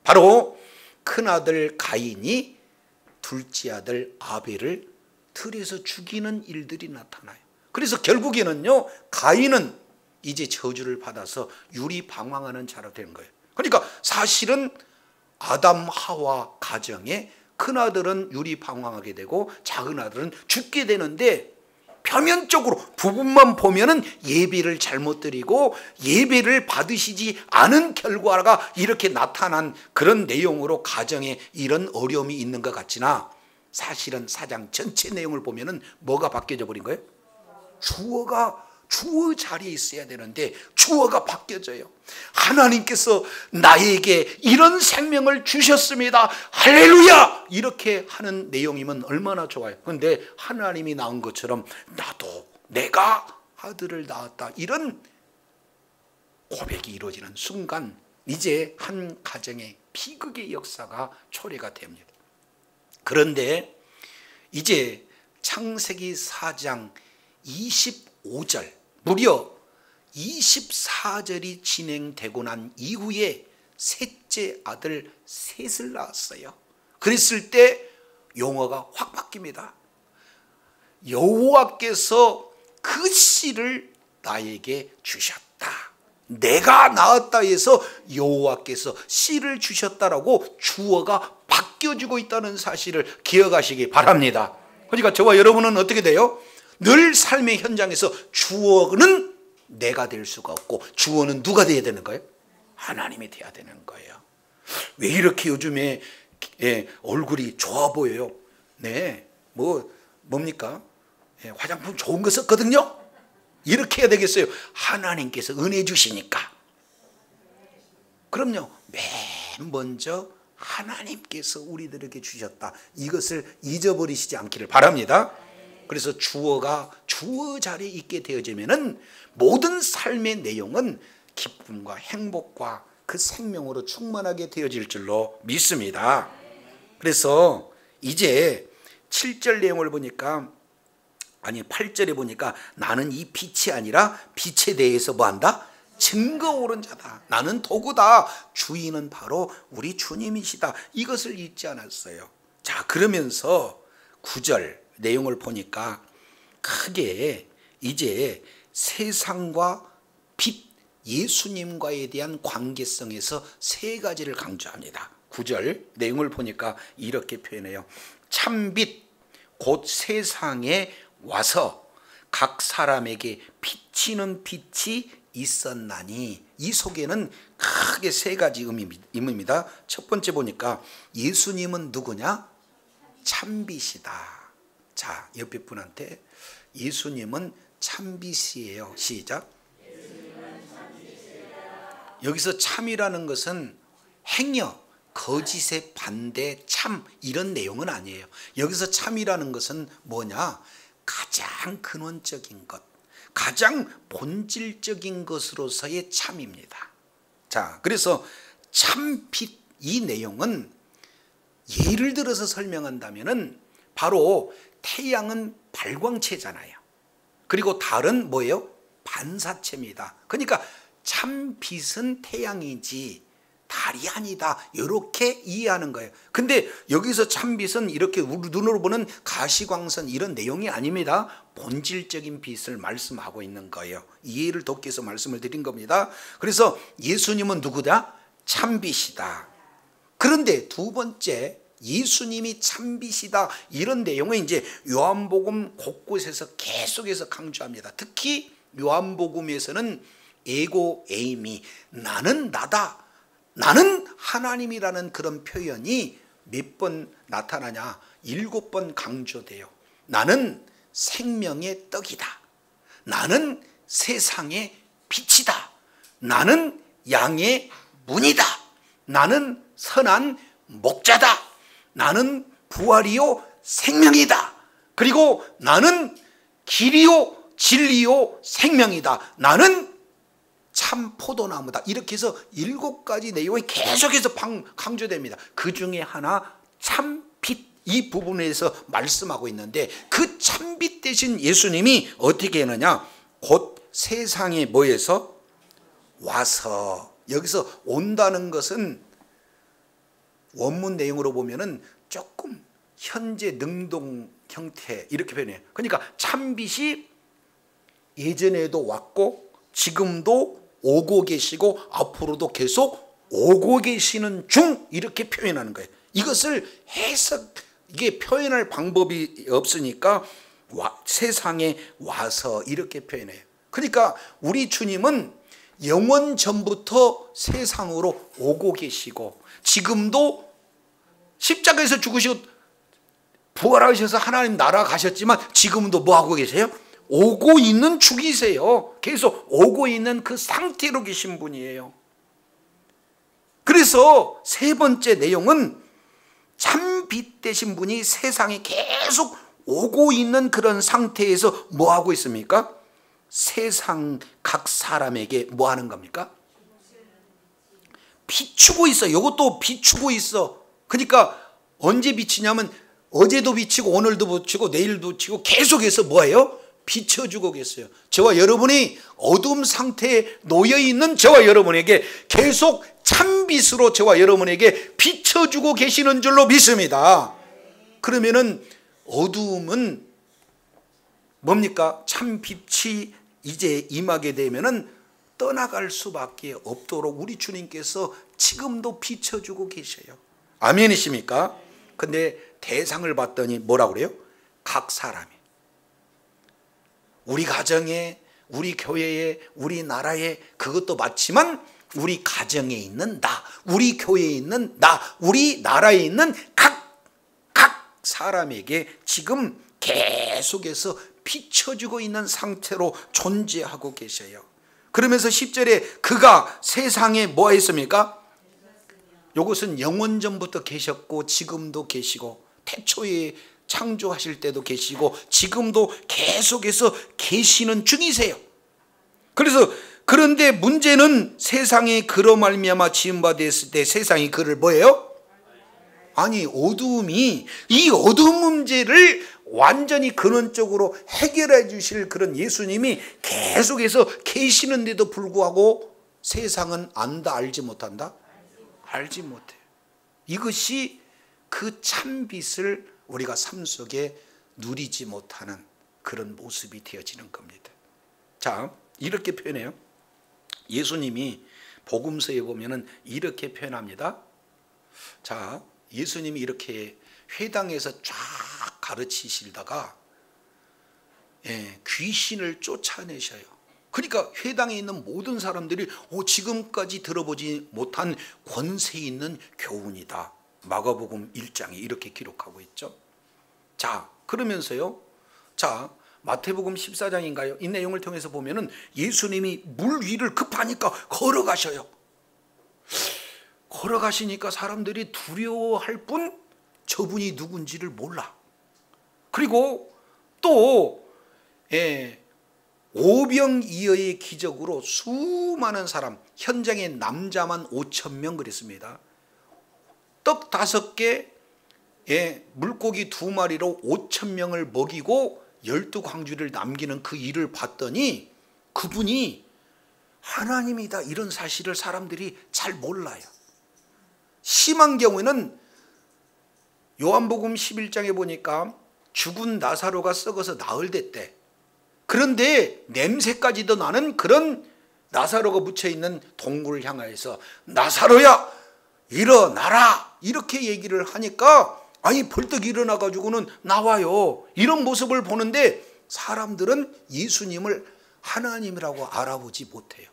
Speaker 1: 바로 큰아들 가인이 둘째 아들 아벨을 들에서 죽이는 일들이 나타나요. 그래서 결국에는요, 가인은 이제 저주를 받아서 유리방황하는 자로 되는 거예요. 그러니까 사실은 아담 하와 가정에 큰아들은 유리방황하게 되고 작은 아들은 죽게 되는데, 표면적으로 부분만 보면은 예배를 잘못 드리고 예배를 받으시지 않은 결과가 이렇게 나타난 그런 내용으로 가정에 이런 어려움이 있는 것 같지나, 사실은 사장 전체 내용을 보면은 뭐가 바뀌어져 버린 거예요? 주어 자리에 있어야 되는데 주어가 바뀌어져요. 하나님께서 나에게 이런 생명을 주셨습니다, 할렐루야, 이렇게 하는 내용이면 얼마나 좋아요. 그런데 하나님이 낳은 것처럼 나도 내가 아들을 낳았다, 이런 고백이 이루어지는 순간 이제 한 가정의 비극의 역사가 초래가 됩니다. 그런데 이제 창세기 4장 25절, 무려 24절이 진행되고 난 이후에 셋째 아들 셋을 낳았어요. 그랬을 때 용어가 확 바뀝니다. 여호와께서 그 씨를 나에게 주셨다, 내가 낳았다 해서 여호와께서 씨를 주셨다라고 주어가 바뀌어지고 있다는 사실을 기억하시기 바랍니다. 그러니까 저와 여러분은 어떻게 돼요? 늘 삶의 현장에서 주어는 내가 될 수가 없고 주어는 누가 돼야 되는 거예요? 하나님이 돼야 되는 거예요. 왜 이렇게 요즘에 얼굴이 좋아 보여요? 네, 뭡니까? 화장품 좋은 거 썼거든요? 이렇게 해야 되겠어요? 하나님께서 은혜 주시니까. 그럼요, 맨 먼저 하나님께서 우리들에게 주셨다, 이것을 잊어버리시지 않기를 바랍니다. 그래서 주어가 주어 자리에 있게 되어지면은 모든 삶의 내용은 기쁨과 행복과 그 생명으로 충만하게 되어질 줄로 믿습니다. 그래서 이제 7절 내용을 보니까, 아니 8절에 보니까 나는 이 빛이 아니라 빛에 대해서 뭐한다? 증거 오른 자다, 나는 도구다, 주인은 바로 우리 주님이시다, 이것을 잊지 않았어요. 자, 그러면서 9절 내용을 보니까 크게 이제 세상과 빛, 예수님과에 대한 관계성에서 세 가지를 강조합니다. 9절 내용을 보니까 이렇게 표현해요. 참빛 곧 세상에 와서 각 사람에게 비치는 빛이 있었나니, 이 속에는 크게 세 가지 의미입니다. 첫 번째 보니까 예수님은 누구냐? 참빛이다. 자, 옆에 분한테 예수님은 참빛이에요. 시작. 여기서 참이라는 것은 행여, 거짓의 반대 참, 이런 내용은 아니에요. 여기서 참이라는 것은 뭐냐? 가장 근원적인 것, 가장 본질적인 것으로서의 참입니다. 자, 그래서 참빛, 이 내용은 예를 들어서 설명한다면은 바로 태양은 발광체잖아요. 그리고 달은 뭐예요? 반사체입니다. 그러니까 참빛은 태양이지 달이 아니다, 이렇게 이해하는 거예요. 근데 여기서 참빛은 이렇게 우리 눈으로 보는 가시광선 이런 내용이 아닙니다. 본질적인 빛을 말씀하고 있는 거예요. 이해를 돕기 위해서 말씀을 드린 겁니다. 그래서 예수님은 누구다? 참빛이다. 그런데 두 번째, 예수님이 참빛이다, 이런 내용은 이제 요한복음 곳곳에서 계속해서 강조합니다. 특히 요한복음에서는 에고 에이미, 나는 나다, 나는 하나님이라는 그런 표현이 몇 번 나타나냐? 7번 강조돼요. 나는 생명의 떡이다, 나는 세상의 빛이다, 나는 양의 문이다, 나는 선한 목자다, 나는 부활이요 생명이다, 그리고 나는 길이요 진리요 생명이다, 나는 참 포도나무다, 이렇게 해서 7가지 내용이 계속해서 강조됩니다. 그 중에 하나 참빛, 이 부분에서 말씀하고 있는데, 그 참빛 대신 예수님이 어떻게 했느냐? 곧 세상에 뭐해서 와서, 여기서 온다는 것은 원문 내용으로 보면은 조금 현재 능동 형태 이렇게 표현해요. 그러니까 참빛이 예전에도 왔고 지금도 오고 계시고 앞으로도 계속 오고 계시는 중, 이렇게 표현하는 거예요. 이것을 이게 표현할 방법이 없으니까 세상에 와서 이렇게 표현해요. 그러니까 우리 주님은 영원 전부터 세상으로 오고 계시고 지금도 십자가에서 죽으시고 부활하셔서 하나님 나라 가셨지만 지금도 뭐 하고 계세요? 오고 있는 중이세요. 계속 오고 있는 그 상태로 계신 분이에요. 그래서 세 번째 내용은 참 빛 되신 분이 세상에 계속 오고 있는 그런 상태에서 뭐 하고 있습니까? 세상 각 사람에게 뭐 하는 겁니까? 비추고 있어. 이것도 비추고 있어. 그러니까 언제 비치냐면 어제도 비치고 오늘도 비치고 내일도 비치고 계속해서 뭐예요? 비춰주고 계세요. 저와 여러분이 어두움 상태에 놓여있는 저와 여러분에게 계속 참빛으로 저와 여러분에게 비춰주고 계시는 줄로 믿습니다. 그러면은 어두움은 뭡니까? 참빛이 이제 임하게 되면은 떠나갈 수밖에 없도록 우리 주님께서 지금도 비춰주고 계셔요. 아멘이십니까? 근데 대상을 봤더니 뭐라고 그래요? 각 사람이. 우리 가정에, 우리 교회에, 우리 나라에, 그것도 맞지만 우리 가정에 있는 나, 우리 교회에 있는 나, 우리 나라에 있는 각 사람에게 지금 계속해서 비춰주고 있는 상태로 존재하고 계셔요. 그러면서 10절에 그가 세상에 뭐 했습니까? 이것은 영원전부터 계셨고 지금도 계시고 태초에 창조하실 때도 계시고 지금도 계속해서 계시는 중이세요. 그래서 그런데 문제는 세상에 그로 말미암아 지은 바 되었을 때 세상이 그를 뭐예요? 아니 어두움이 이 어두움 문제를 완전히 근원적으로 해결해 주실 그런 예수님이 계속해서 계시는데도 불구하고 세상은 안다 알지 못한다? 알지 못해요. 이것이 그 참빛을 우리가 삶 속에 누리지 못하는 그런 모습이 되어지는 겁니다. 자, 이렇게 표현해요. 예수님이 복음서에 보면은 이렇게 표현합니다. 자, 예수님이 이렇게 회당에서 쫙 가르치시다가 귀신을 쫓아내셔요. 그러니까 회당에 있는 모든 사람들이 지금까지 들어보지 못한 권세 있는 교훈이다. 마가복음 1장에 이렇게 기록하고 있죠. 자, 그러면서요. 자, 마태복음 14장인가요? 이 내용을 통해서 보면은 예수님이 물 위를 급하니까 걸어가셔요. 걸어가시니까 사람들이 두려워할 뿐 저분이 누군지를 몰라. 그리고 또 오병이어의 기적으로 수많은 사람, 현장에 남자만 5,000명 그랬습니다. 떡 5개, 물고기 2마리로 5,000명을 먹이고 12광주를 남기는 그 일을 봤더니 그분이 하나님이다 이런 사실을 사람들이 잘 몰라요. 심한 경우에는 요한복음 11장에 보니까 죽은 나사로가 썩어서 나흘됐대. 그런데 냄새까지도 나는 그런 나사로가 묻혀있는 동굴을 향하여서 나사로야 일어나라 이렇게 얘기를 하니까 아니 벌떡 일어나 가지고는 나와요. 이런 모습을 보는데 사람들은 예수님을 하나님이라고 알아보지 못해요.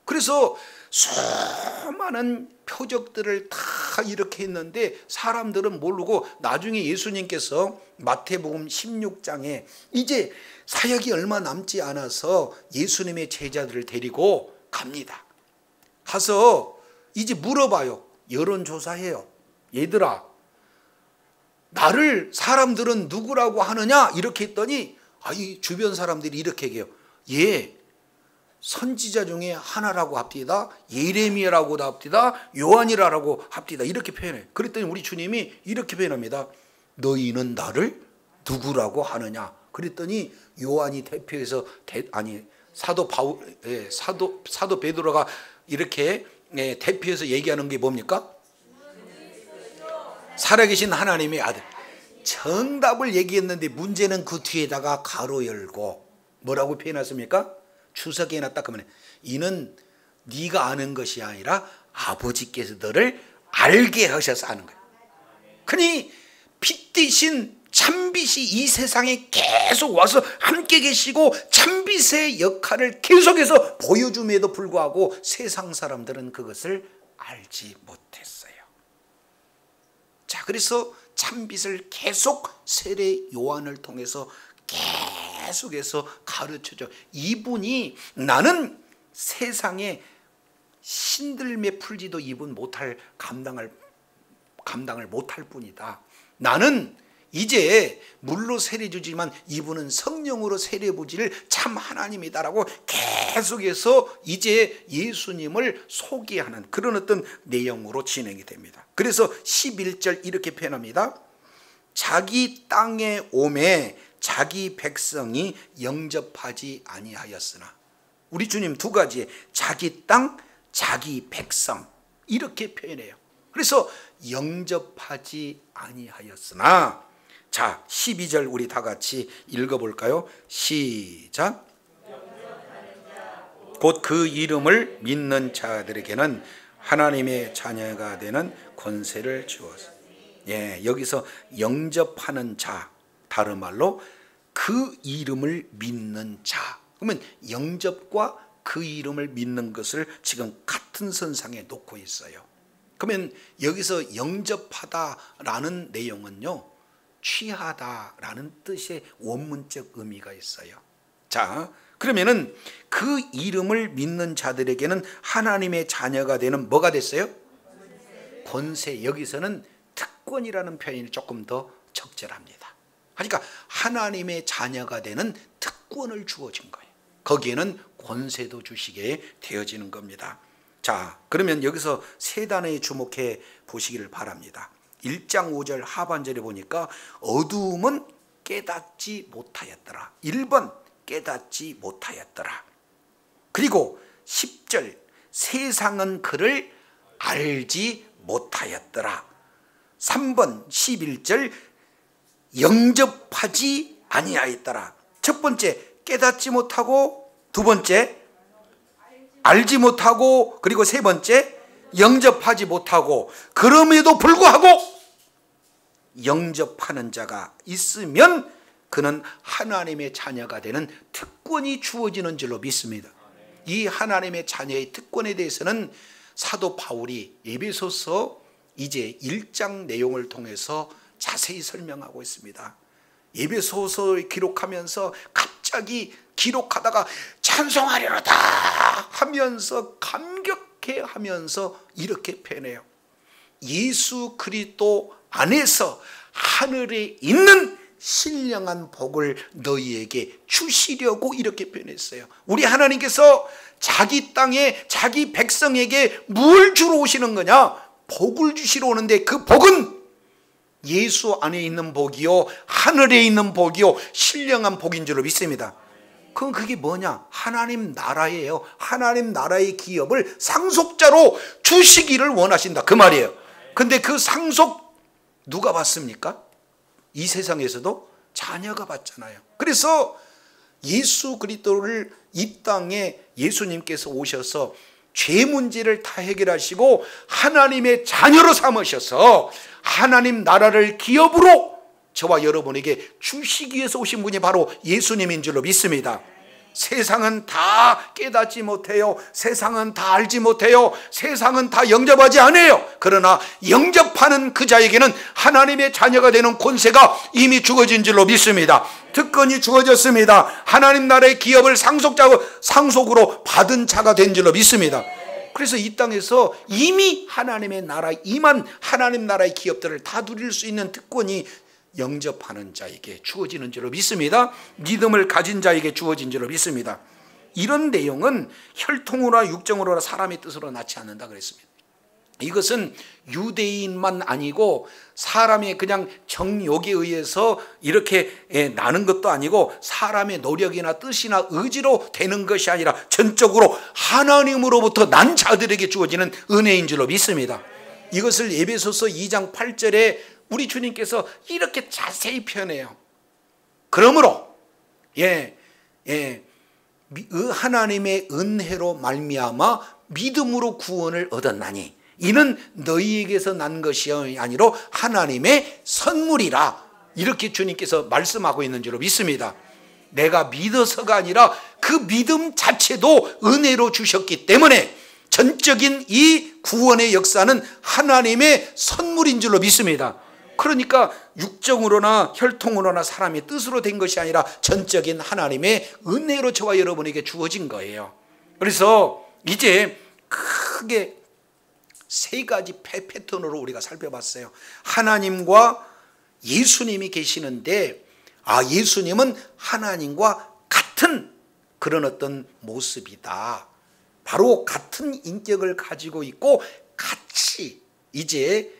Speaker 1: 그래서 수많은 표적들을 다 이렇게 했는데 사람들은 모르고 나중에 예수님께서 마태복음 16장에 이제 사역이 얼마 남지 않아서 예수님의 제자들을 데리고 갑니다. 가서 이제 물어봐요. 여론조사해요. 얘들아, 나를 사람들은 누구라고 하느냐? 이렇게 했더니 이 주변 사람들이 이렇게 얘기해요. 선지자 중에 하나라고 합디다. 예레미야라고도 합디다. 요한이라고 합디다. 이렇게 표현해요. 그랬더니 우리 주님이 이렇게 표현합니다. 너희는 나를 누구라고 하느냐? 그랬더니 요한이 대표해서 사도 베드로가 이렇게 대표해서 얘기하는 게 뭡니까? 살아계신 하나님의 아들. 정답을 얘기했는데 문제는 그 뒤에다가 가로 열고 뭐라고 표현했습니까? 추석에 해놨다 그러면 이는 네가 아는 것이 아니라 아버지께서 너를 알게 하셔서 아는 거예요. 그러니 빛 대신 참빛이 이 세상에 계속 와서 함께 계시고 참빛의 역할을 계속해서 보여줌에도 불구하고 세상 사람들은 그것을 알지 못했어요. 자, 그래서 참빛을 계속 세례 요한을 통해서 계속해서 가르쳐줘. 이분이 나는 세상에 신들매 풀지도 이분 못할 감당을 못할 뿐이다. 나는 이제 물로 세례 주지만 이분은 성령으로 세례 부지를 참 하나님이다라고 계속해서 이제 예수님을 소개하는 그런 어떤 내용으로 진행이 됩니다. 그래서 11절 이렇게 표현합니다. 자기 땅에 오매 자기 백성이 영접하지 아니하였으나. 우리 주님 두 가지에 자기 땅, 자기 백성 이렇게 표현해요. 그래서 영접하지 아니하였으나. 자, 12절 우리 다 같이 읽어볼까요? 시작. 곧 그 이름을 믿는 자들에게는 하나님의 자녀가 되는 권세를 주었습니다. 예, 여기서 영접하는 자, 다른 말로 그 이름을 믿는 자. 그러면 영접과 그 이름을 믿는 것을 지금 같은 선상에 놓고 있어요. 그러면 여기서 영접하다라는 내용은요, 취하다라는 뜻의 원문적 의미가 있어요. 자, 그러면은 그 이름을 믿는 자들에게는 하나님의 자녀가 되는 뭐가 됐어요? 권세. 여기서는 특권이라는 표현이 조금 더 적절합니다. 그러니까 하나님의 자녀가 되는 특권을 주어진 거예요. 거기에는 권세도 주시게 되어지는 겁니다. 자, 그러면 여기서 세 단어에 주목해 보시기를 바랍니다. 1장 5절 하반절에 보니까 어두움은 깨닫지 못하였더라. 1번 깨닫지 못하였더라. 그리고 10절 세상은 그를 알지 못하였더라. 3번 11절 영접하지 아니하였더라. 첫 번째 깨닫지 못하고, 두 번째 알지 못하고, 그리고 세 번째 영접하지 못하고. 그럼에도 불구하고 영접하는 자가 있으면 그는 하나님의 자녀가 되는 특권이 주어지는 줄로 믿습니다. 이 하나님의 자녀의 특권에 대해서는 사도 바울이 에베소서 이제 1장 내용을 통해서 자세히 설명하고 있습니다. 에베소서를 기록하면서 갑자기 기록하다가 찬송하리로다 하면서 감격해 하면서 이렇게 표현해요. 예수 그리스도 안에서 하늘에 있는 신령한 복을 너희에게 주시려고 이렇게 표현했어요. 우리 하나님께서 자기 땅에 자기 백성에게 뭘 주러 오시는 거냐? 복을 주시러 오는데 그 복은 예수 안에 있는 복이요, 하늘에 있는 복이요, 신령한 복인 줄로 믿습니다. 그럼 그게 뭐냐? 하나님 나라예요. 하나님 나라의 기업을 상속자로 주시기를 원하신다, 그 말이에요. 근데 그 상속 누가 받습니까? 이 세상에서도 자녀가 받잖아요. 그래서 예수 그리스도를 이 땅에 예수님께서 오셔서 죄 문제를 다 해결하시고 하나님의 자녀로 삼으셔서 하나님 나라를 기업으로 저와 여러분에게 주시기 위해서 오신 분이 바로 예수님인 줄로 믿습니다. 세상은 다 깨닫지 못해요. 세상은 다 알지 못해요. 세상은 다 영접하지 않아요. 그러나 영접하는 그 자에게는 하나님의 자녀가 되는 권세가 이미 주어진 줄로 믿습니다. 특권이 주어졌습니다. 하나님 나라의 기업을 상속으로 받은 자가 된 줄로 믿습니다. 그래서 이 땅에서 이미 하나님의 나라에 임한 하나님 나라의 기업들을 다 누릴 수 있는 특권이 영접하는 자에게 주어지는 줄로 믿습니다. 믿음을 가진 자에게 주어진 줄로 믿습니다. 이런 내용은 혈통으로나 육정으로나 사람의 뜻으로 낳지 않는다 그랬습니다. 이것은 유대인만 아니고 사람의 그냥 정욕에 의해서 이렇게 나는 것도 아니고 사람의 노력이나 뜻이나 의지로 되는 것이 아니라 전적으로 하나님으로부터 난 자들에게 주어지는 은혜인 줄로 믿습니다. 이것을 에베소서 2장 8절에 우리 주님께서 이렇게 자세히 표현해요. 그러므로 하나님의 은혜로 말미암아 믿음으로 구원을 얻었나니 이는 너희에게서 난 것이 아니라 하나님의 선물이라. 이렇게 주님께서 말씀하고 있는 줄로 믿습니다. 내가 믿어서가 아니라 그 믿음 자체도 은혜로 주셨기 때문에 전적인 이 구원의 역사는 하나님의 선물인 줄로 믿습니다. 그러니까 육정으로나 혈통으로나 사람의 뜻으로 된 것이 아니라 전적인 하나님의 은혜로 저와 여러분에게 주어진 거예요. 그래서 이제 크게 세 가지 패턴으로 우리가 살펴봤어요. 하나님과 예수님이 계시는데 예수님은 하나님과 같은 그런 어떤 모습이다. 바로 같은 인격을 가지고 있고 같이 이제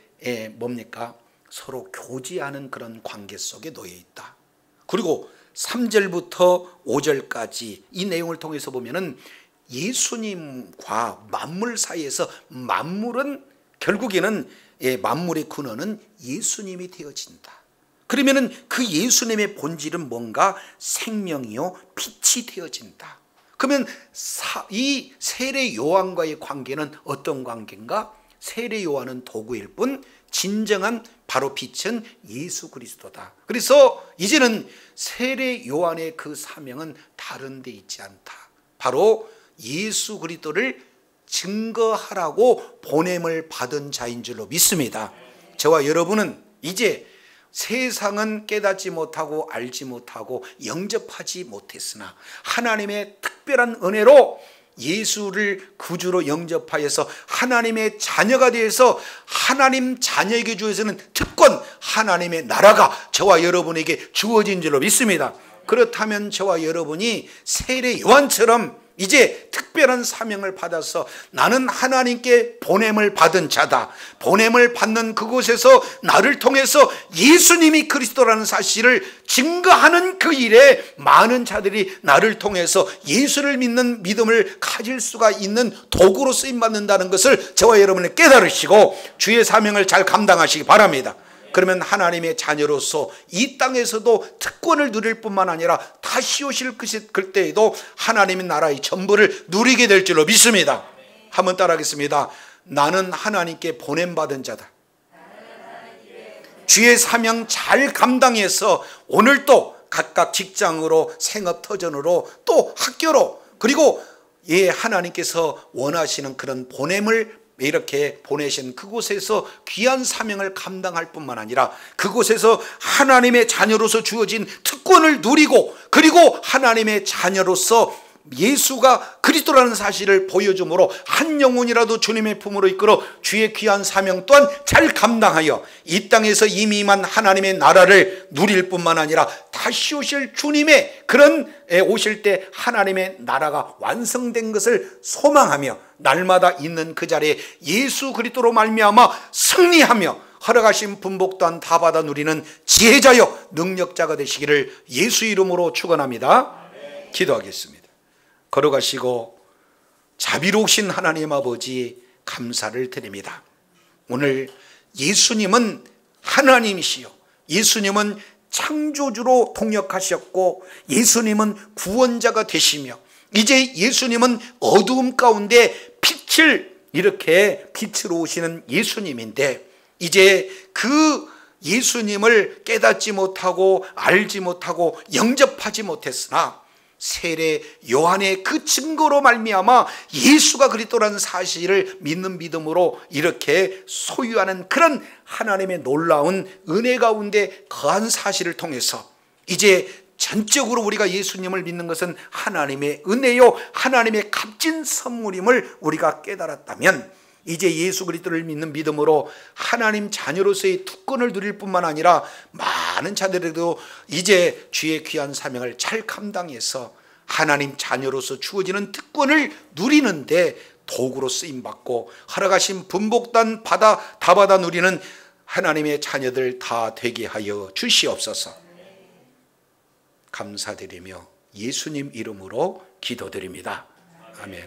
Speaker 1: 뭡니까? 서로 교제하는 그런 관계 속에 놓여 있다. 그리고 3절부터 5절까지 이 내용을 통해서 보면은 예수님과 만물 사이에서 만물은 결국에는 만물의 근원은 예수님이 되어진다. 그러면은 그 예수님의 본질은 뭔가 생명이요 빛이 되어진다. 그러면 이 세례 요한과의 관계는 어떤 관계인가? 세례 요한은 도구일 뿐 진정한 바로 빛은 예수 그리스도다. 그래서 이제는 세례 요한의 그 사명은 다른 데 있지 않다. 바로 예수 그리스도를 증거하라고 보냄을 받은 자인 줄로 믿습니다. 저와 여러분은 이제 세상은 깨닫지 못하고 알지 못하고 영접하지 못했으나 하나님의 특별한 은혜로 예수를 구주로 영접하여서 하나님의 자녀가 되어서 하나님 자녀에게 주어지는 특권, 하나님의 나라가 저와 여러분에게 주어진 줄로 믿습니다. 그렇다면 저와 여러분이 세례 요한처럼 이제 특별한 사명을 받아서 나는 하나님께 보냄을 받은 자다. 보냄을 받는 그곳에서 나를 통해서 예수님이 그리스도라는 사실을 증거하는 그 일에 많은 자들이 나를 통해서 예수를 믿는 믿음을 가질 수가 있는 도구로 쓰임받는다는 것을 저와 여러분이 깨달으시고 주의 사명을 잘 감당하시기 바랍니다. 그러면 하나님의 자녀로서 이 땅에서도 특권을 누릴 뿐만 아니라 다시 오실 그때에도 하나님의 나라의 전부를 누리게 될 줄로 믿습니다. 한번 따라하겠습니다. 나는 하나님께 보냄받은 자다. 주의 사명 잘 감당해서 오늘도 각각 직장으로 생업터전으로 또 학교로 그리고 하나님께서 원하시는 그런 보냄을 이렇게 보내신 그곳에서 귀한 사명을 감당할 뿐만 아니라 그곳에서 하나님의 자녀로서 주어진 특권을 누리고 그리고 하나님의 자녀로서 예수가 그리스도라는 사실을 보여줌으로 한 영혼이라도 주님의 품으로 이끌어 주의 귀한 사명 또한 잘 감당하여 이 땅에서 이미 임한 하나님의 나라를 누릴 뿐만 아니라 다시 오실 주님의 그런 오실 때 하나님의 나라가 완성된 것을 소망하며 날마다 있는 그 자리에 예수 그리스도로 말미암아 승리하며 허락하신 분복 또한 다 받아 누리는 지혜자요 능력자가 되시기를 예수 이름으로 축원합니다. 기도하겠습니다. 걸어가시고 자비로우신 하나님 아버지 감사를 드립니다. 오늘 예수님은 하나님이시요 예수님은 창조주로 통역하셨고 예수님은 구원자가 되시며 이제 예수님은 어두움 가운데 빛을 이렇게 빛으로 오시는 예수님인데 이제 그 예수님을 깨닫지 못하고 알지 못하고 영접하지 못했으나 세례 요한의 그 증거로 말미암아 예수가 그리스도라는 사실을 믿는 믿음으로 이렇게 소유하는 그런 하나님의 놀라운 은혜 가운데 거한 사실을 통해서 이제 전적으로 우리가 예수님을 믿는 것은 하나님의 은혜요 하나님의 값진 선물임을 우리가 깨달았다면 이제 예수 그리스도를 믿는 믿음으로 하나님 자녀로서의 특권을 누릴 뿐만 아니라 많은 자들에게도 이제 주의 귀한 사명을 잘 감당해서 하나님 자녀로서 주어지는 특권을 누리는데 도구로 쓰임받고 허락하신 분복단 다 받아 누리는 하나님의 자녀들 다 되게 하여 주시옵소서. 감사드리며 예수님 이름으로 기도드립니다. 아멘.